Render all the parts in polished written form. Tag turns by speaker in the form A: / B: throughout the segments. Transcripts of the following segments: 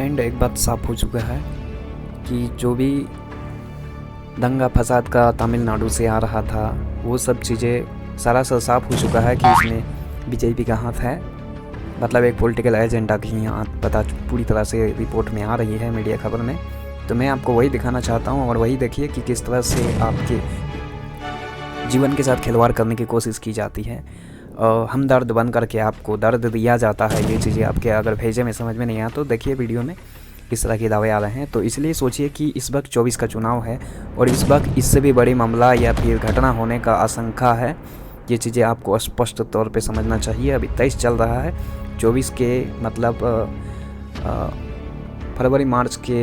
A: Friend, एक बात साफ हो चुका है कि जो भी दंगा फसाद का तमिलनाडु से आ रहा था वो सब चीज़ें सरासर साफ हो चुका है कि इसमें बीजेपी का हाथ है। मतलब एक पॉलिटिकल एजेंडा की यहाँ पता पूरी तरह से रिपोर्ट में आ रही है, मीडिया खबर में। तो मैं आपको वही दिखाना चाहता हूँ और वही देखिए कि किस तरह से आपके जीवन के साथ खिलवाड़ करने की कोशिश की जाती है। हम दर्द बन करके आपको दर्द दिया जाता है। ये चीज़ें आपके अगर भेजे में समझ में नहीं आया तो देखिए वीडियो में किस तरह के दावे आ रहे हैं। तो इसलिए सोचिए कि इस वक्त 24 का चुनाव है और इस वक्त इससे भी बड़ी मामला या फिर घटना होने का आशंका है। ये चीज़ें आपको स्पष्ट तौर पे समझना चाहिए। अभी 23 चल रहा है, 24 के मतलब फरवरी मार्च के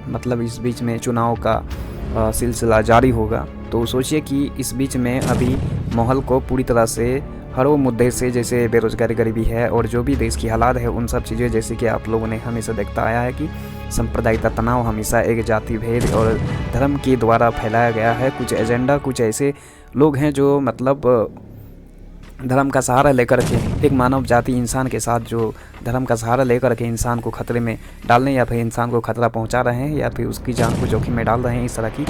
A: मतलब इस बीच में चुनाव का सिलसिला जारी होगा। तो सोचिए कि इस बीच में अभी माहौल को पूरी तरह से हर वो मुद्दे से, जैसे बेरोज़गारी, गरीबी है और जो भी देश की हालात है, उन सब चीज़ें जैसे कि आप लोगों ने हमेशा देखता आया है कि सांप्रदायिकता तनाव हमेशा एक जाति भेद और धर्म के द्वारा फैलाया गया है। कुछ एजेंडा, कुछ ऐसे लोग हैं जो मतलब धर्म का सहारा लेकर के एक मानव जाति इंसान के साथ जो धर्म का सहारा लेकर के इंसान को खतरे में डालने या फिर इंसान को खतरा पहुंचा रहे हैं या फिर उसकी जान को जोखिम में डाल रहे हैं, इस तरह की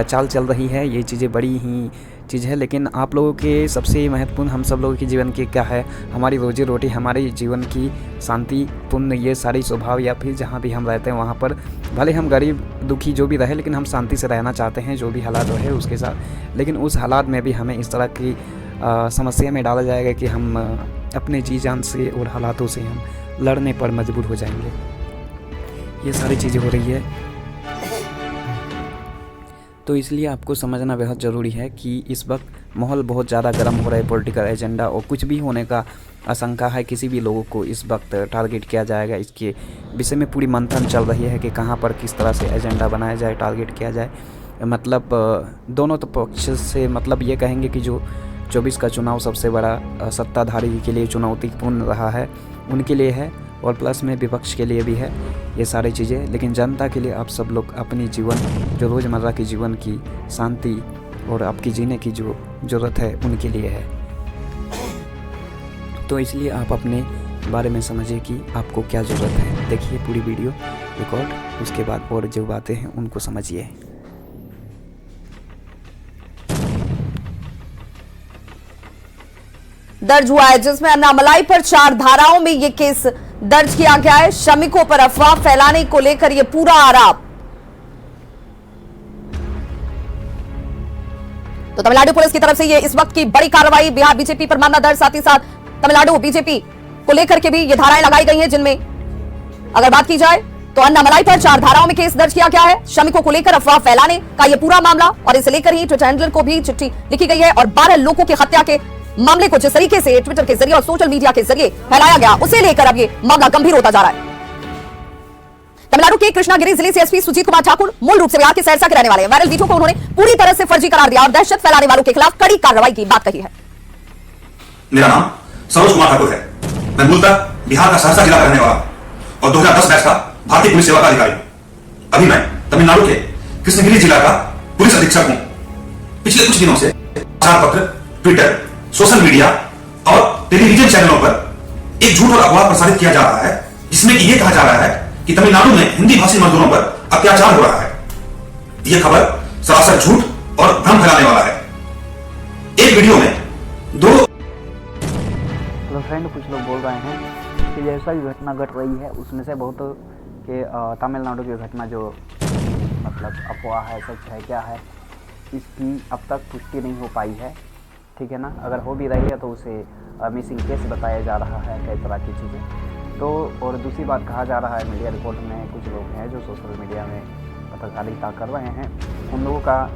A: चाल चल रही है। ये चीज़ें बड़ी ही चीज़ है। लेकिन आप लोगों के सबसे महत्वपूर्ण हम सब लोगों के जीवन की क्या है, हमारी रोजी रोटी, हमारे जीवन की शांतिपूर्ण ये सारी स्वभाव या फिर जहाँ भी हम रहते हैं वहाँ पर भले हम गरीब दुखी जो भी रहे लेकिन हम शांति से रहना चाहते हैं, जो भी हालात रहे उसके साथ। लेकिन उस हालात में भी हमें इस तरह की समस्या में डाला जाएगा कि हम अपने जी जान से और हालातों से हम लड़ने पर मजबूर हो जाएंगे। ये सारी चीज़ें हो रही है। तो इसलिए आपको समझना बेहद ज़रूरी है कि इस वक्त माहौल बहुत ज़्यादा गर्म हो रहा है। पॉलिटिकल एजेंडा और कुछ भी होने का आशंका है। किसी भी लोगों को इस वक्त टारगेट किया जाएगा। इसके विषय में पूरी मंथन चल रही है कि कहाँ पर किस तरह से एजेंडा बनाया जाए, टारगेट किया जाए। मतलब दोनों तो पक्ष से मतलब ये कहेंगे कि जो 24 का चुनाव सबसे बड़ा सत्ताधारी के लिए चुनौतीपूर्ण रहा है, उनके लिए है और प्लस में विपक्ष के लिए भी है ये सारी चीज़ें। लेकिन जनता के लिए आप सब लोग अपनी जीवन, जो रोज़मर्रा की जीवन की शांति और आपकी जीने की जो ज़रूरत है उनके लिए है। तो इसलिए आप अपने बारे में समझिए कि आपको क्या ज़रूरत है। देखिए पूरी वीडियो रिकॉर्ड, उसके बाद और जो बातें हैं उनको समझिए।
B: दर्ज हुआ है जिसमें अन्नामलाई पर 4 धाराओं में यह केस दर्ज किया गया है। श्रमिकों पर अफवाह फैलाने को लेकर यह पूरा आरोप। तो तमिलनाडु पुलिस की तरफ से यह इस वक्त की बड़ी कार्रवाई। बिहार बीजेपी पर मामला दर्ज, साथ ही साथ तमिलनाडु बीजेपी को लेकर के भी ये धाराएं लगाई गई हैं, जिनमें अगर बात की जाए तो अन्नामलाई पर 4 धाराओं में केस दर्ज किया गया है। श्रमिकों को लेकर अफवाह फैलाने का यह पूरा मामला और इसे लेकर ही ट्विटर हैंडलर को भी चिट्ठी लिखी गई है और 12 लोगों की हत्या के मामले को जिस तरीके से ट्विटर के जरिए और सोशल मीडिया के जरिए फैलाया गया, उसे लेकर अब ये मामला गंभीर होता जा रहा है। तमिलनाडु के कृष्णागिरी जिले से एसपी सुजीत कुमार ठाकुर मूल रूप से बिहार के सहरसा के रहने वाले हैं। वायरल वीडियो को उन्होंने पूरी तरह से फर्जी करार दिया और दहशत फैलाने वालों के खिलाफ कड़ी कार्रवाई की बात कही है।
C: मेरा नाम सरोज कुमार ठाकुर है। मैं मूलतः बिहार का सहरसा जिला का रहने वाला और 2010 बैच का भारतीय पुलिस सेवा का अधिकारी हूं। अभी मैं तमिलनाडु के कृष्णगिरी जिला का पुलिस अधीक्षक हूं। पिछले कुछ दिनों से समाचार पत्र, ट्विटर, सोशल मीडिया और टेलीविजन चैनलों पर एक झूठ और अफवाह प्रसारित किया जा रहा है, जिसमें कि यह कहा जा रहा है कि तमिलनाडु में हिंदी भाषी मजदूरों पर अत्याचार हो रहा है। यह खबर सरासर झूठ और भ्रम फैलाने वाला है। एक वीडियो में दो
A: फ्रेंड कुछ लोग बोल रहे हैं कि जैसा भी घटना घट रही है उसमें से बहुत के तमिलनाडु की घटना जो मतलब अफवाह है, सच है, क्या है, इसकी अब तक पुष्टि नहीं हो पाई है। ठीक है ना। अगर हो भी रही है तो उसे मिसिंग केस बताया जा रहा है, कई तरह की चीज़ें। तो और दूसरी बात कहा जा रहा है, मीडिया रिपोर्ट में कुछ लोग हैं जो सोशल मीडिया में पत्रकारिता कर रहे हैं, उन लोगों का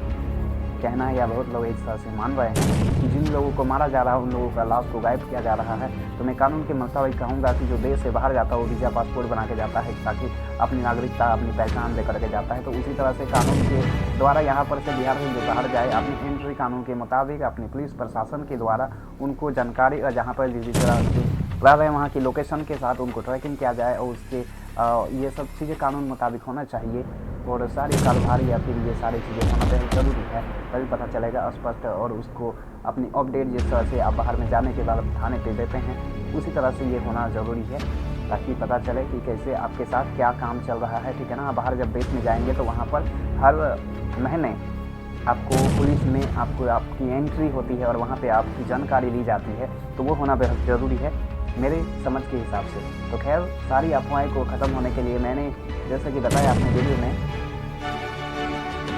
A: कहना है या बहुत लोग इस तरह से मान रहे हैं कि जिन लोगों को मारा जा रहा है उन लोगों का लाश को गायब किया जा रहा है। तो मैं कानून के मुताबिक कहूँगा कि जो देश से बाहर जाता है वो वीज़ा पासपोर्ट बना के जाता है ताकि अपनी नागरिकता, अपनी पहचान लेकर के जाता है। तो उसी तरह से कानून के द्वारा यहाँ पर से बिहार से जो बाहर जाए, अपनी एंट्री कानून के मुताबिक अपनी पुलिस प्रशासन के द्वारा उनको जानकारी और जहाँ पर जिस तरह से रह रहे हैं वहाँ की लोकेशन के साथ उनको ट्रैकिंग किया जाए और उसके ये सब चीज़ें कानून मुताबिक होना चाहिए। और सारी कारोबारी या फिर ये सारी चीज़ें होना बेहद ज़रूरी है, तभी पता चलेगा स्पष्ट। और उसको अपनी अपडेट जिस तरह से आप बाहर में जाने के बाद थाने पे देते हैं, उसी तरह से ये होना ज़रूरी है। ताकि पता चले कि कैसे आपके साथ क्या काम चल रहा है, ठीक है ना। बाहर जब देश में जाएंगे तो वहाँ पर हर महीने आपको पुलिस में आपकी एंट्री होती है और वहाँ पे आपकी जानकारी ली जाती है, तो वो होना बेहद ज़रूरी है मेरे समझ के हिसाब से। तो खैर, सारी अफवाहें को ख़त्म होने के लिए मैंने जैसे कि बताया अपने वीडियो में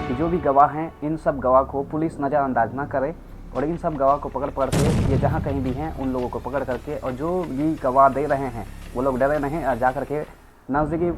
A: कि जो भी गवाह हैं, इन सब गवाह को पुलिस नज़रअंदाज ना करे और इन सब गवाह को पकड़ के ये जहाँ कहीं भी हैं उन लोगों को पकड़ करके, और जो भी गवाह दे रहे हैं वो लोग डरे नहीं और जा करके नज़दीकी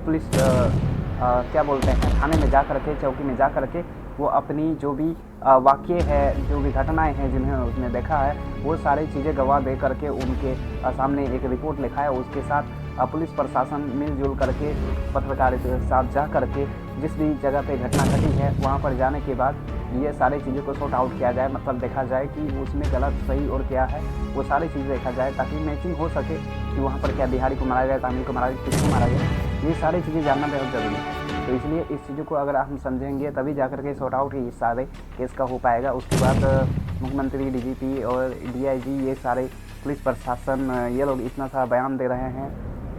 A: पुलिस क्या बोलते हैं थाने में जा करके, चौकी में जा करके वो अपनी जो भी वाक़ये है, जो भी घटनाएं हैं जिन्हें उसने देखा है, वो सारी चीज़ें गवाह दे करके उनके सामने एक रिपोर्ट लिखा है। उसके साथ पुलिस प्रशासन मिलजुल करके पत्रकारों के साथ जा करके जिस भी जगह पे घटना घटी है वहाँ पर जाने के बाद ये सारी चीज़ों को सॉर्ट आउट किया जाए, मतलब देखा जाए कि उसमें गलत सही और क्या है, वो सारी चीज़ें देखा जाए ताकि मैचिंग हो सके कि वहाँ पर क्या बिहारी को मारा गया, तमिल को मारा गया, किसको मारा गया, ये सारी चीज़ें जानना बहुत ज़रूरी है। तो इसलिए इस चीज़ों को अगर हम समझेंगे तभी जा कर के सॉर्ट आउट ये सारे केस का हो पाएगा। उसके बाद मुख्यमंत्री, DGP और DIG, ये सारे पुलिस प्रशासन, ये लोग इतना सा बयान दे रहे हैं,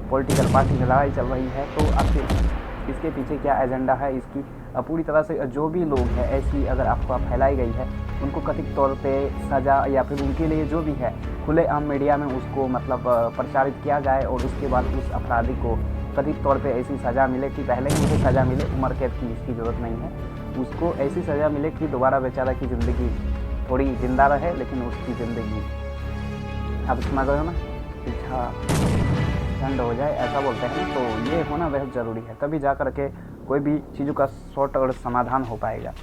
A: पॉलिटिकल पार्टी में लड़ाई चल रही है, तो आपके इसके पीछे क्या एजेंडा है, इसकी पूरी तरह से जो भी लोग हैं ऐसी अगर अफवाह फैलाई गई है उनको कथित तौर पे सज़ा या फिर उनके लिए जो भी है खुलेआम मीडिया में उसको मतलब प्रचारित किया जाए और उसके बाद उस अपराधी को कथित तौर पे ऐसी सज़ा मिले कि पहले ही उसे सज़ा मिले, उम्र कैद की इसकी ज़रूरत नहीं है, उसको ऐसी सज़ा मिले कि दोबारा बेचारा की ज़िंदगी थोड़ी ज़िंदा रहे, लेकिन उसकी ज़िंदगी अब समझ रहे हो ना, पीछा ठंड हो जाए ऐसा बोलते हैं। तो ये होना बेहद ज़रूरी है, तभी जा कर के कोई भी चीज़ों का शॉर्ट और समाधान हो पाएगा।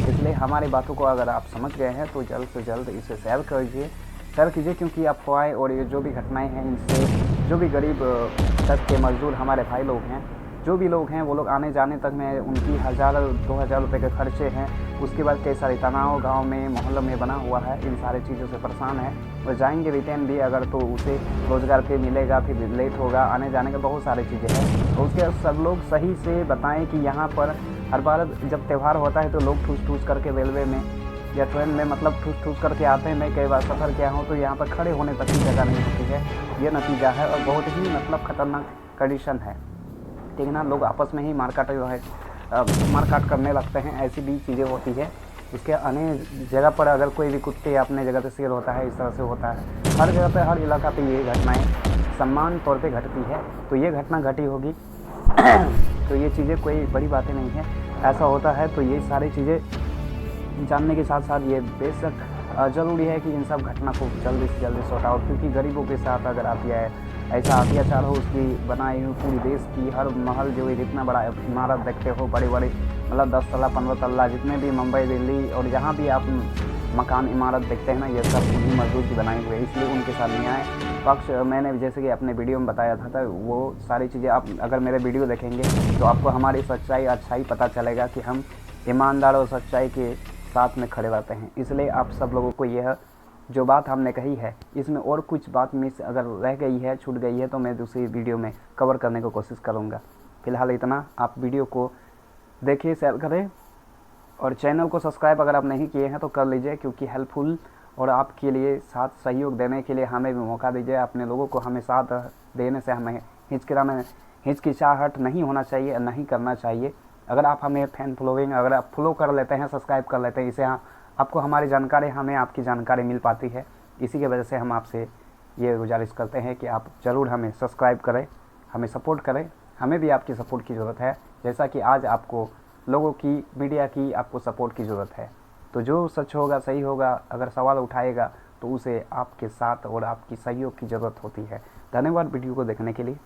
A: इसलिए हमारी बातों को अगर आप समझ गए हैं तो जल्द से जल्द इसे शेयर कीजिए, क्योंकि अफवाहें और ये जो भी घटनाएं हैं इनसे जो भी गरीब तक के मजदूर हमारे भाई लोग हैं, जो भी लोग हैं, वो लोग आने जाने तक में उनकी 1000-2000 रुपये के खर्चे हैं। उसके बाद कई सारे तनाव गांव में मोहल्लों में बना हुआ है, इन सारी चीज़ों से परेशान है और जाएंगे रिटर्न भी अगर तो उसे रोज़गार पे मिलेगा, फिर लेट होगा आने जाने का, बहुत सारी चीज़ें हैं। तो उसके सब लोग सही से बताएं कि यहाँ पर हर बार जब त्यौहार होता है तो लोग ठूस करके रेलवे में या ट्रेन में मतलब ठूस करके आते हैं। मैं कई बार सफ़र किया हूँ तो यहाँ पर खड़े होने तक की जगह नहीं होती है, ये नतीजा है और बहुत ही मतलब ख़तरनाक कंडीशन है, ठीक है ना। लोग आपस में ही मारकाट करने लगते हैं, ऐसी भी चीज़ें होती है। इसके अन्य जगह पर अगर कोई भी कुत्ते अपने जगह पे शेर होता है, इस तरह से होता है, हर जगह पे हर इलाका पे ये घटनाएं सम्मान तौर पे घटती है। तो ये घटना घटी होगी तो ये चीज़ें कोई बड़ी बातें नहीं है, ऐसा होता है। तो ये सारी चीज़ें जानने के साथ साथ ये बेशक ज़रूरी है कि इन सब घटना को जल्दी से जल्दी सॉर्ट आउट, क्योंकि गरीबों के साथ अगर आप ये ऐसा अत्याचार हो, उसकी बनाई हुई पूरी देश की हर महल जो है जितना बड़ा इमारत देखते हो, बड़े बड़े मतलब 10 तल्ला 15 तल्ला जितने भी मुंबई, दिल्ली और जहाँ भी आप मकान इमारत देखते हैं ना, ये सब उन्हीं मजदूर की बनाई हुई है। इसलिए उनके साथ न्याय पक्ष मैंने जैसे कि अपने वीडियो में बताया था वो सारी चीज़ें आप अगर मेरे वीडियो देखेंगे तो आपको हमारी सच्चाई अच्छाई पता चलेगा कि हम ईमानदार और सच्चाई के साथ में खड़े रहते हैं। इसलिए आप सब लोगों को यह जो बात हमने कही है इसमें और कुछ बात मिस अगर रह गई है, छूट गई है, तो मैं दूसरी वीडियो में कवर करने की कोशिश करूँगा। फिलहाल इतना, आप वीडियो को देखिए, शेयर करें और चैनल को सब्सक्राइब अगर आप नहीं किए हैं तो कर लीजिए, क्योंकि हेल्पफुल और आपके लिए साथ सहयोग देने के लिए हमें भी मौका दीजिए। अपने लोगों को हमें साथ देने से हमें हिचकिचाहट नहीं होना चाहिए, नहीं करना चाहिए। अगर आप हमें फैन फॉलोइंग अगर आप फॉलो कर लेते हैं, सब्सक्राइब कर लेते हैं, इसे आपको हमारी जानकारी, हमें आपकी जानकारी मिल पाती है। इसी की वजह से हम आपसे ये गुजारिश करते हैं कि आप ज़रूर हमें सब्सक्राइब करें, हमें सपोर्ट करें। हमें भी आपकी सपोर्ट की ज़रूरत है, जैसा कि आज आपको लोगों की, मीडिया की आपको सपोर्ट की ज़रूरत है। तो जो सच होगा, सही होगा, अगर सवाल उठाएगा तो उसे आपके साथ और आपकी सहयोग की ज़रूरत होती है। धन्यवाद वीडियो को देखने के लिए।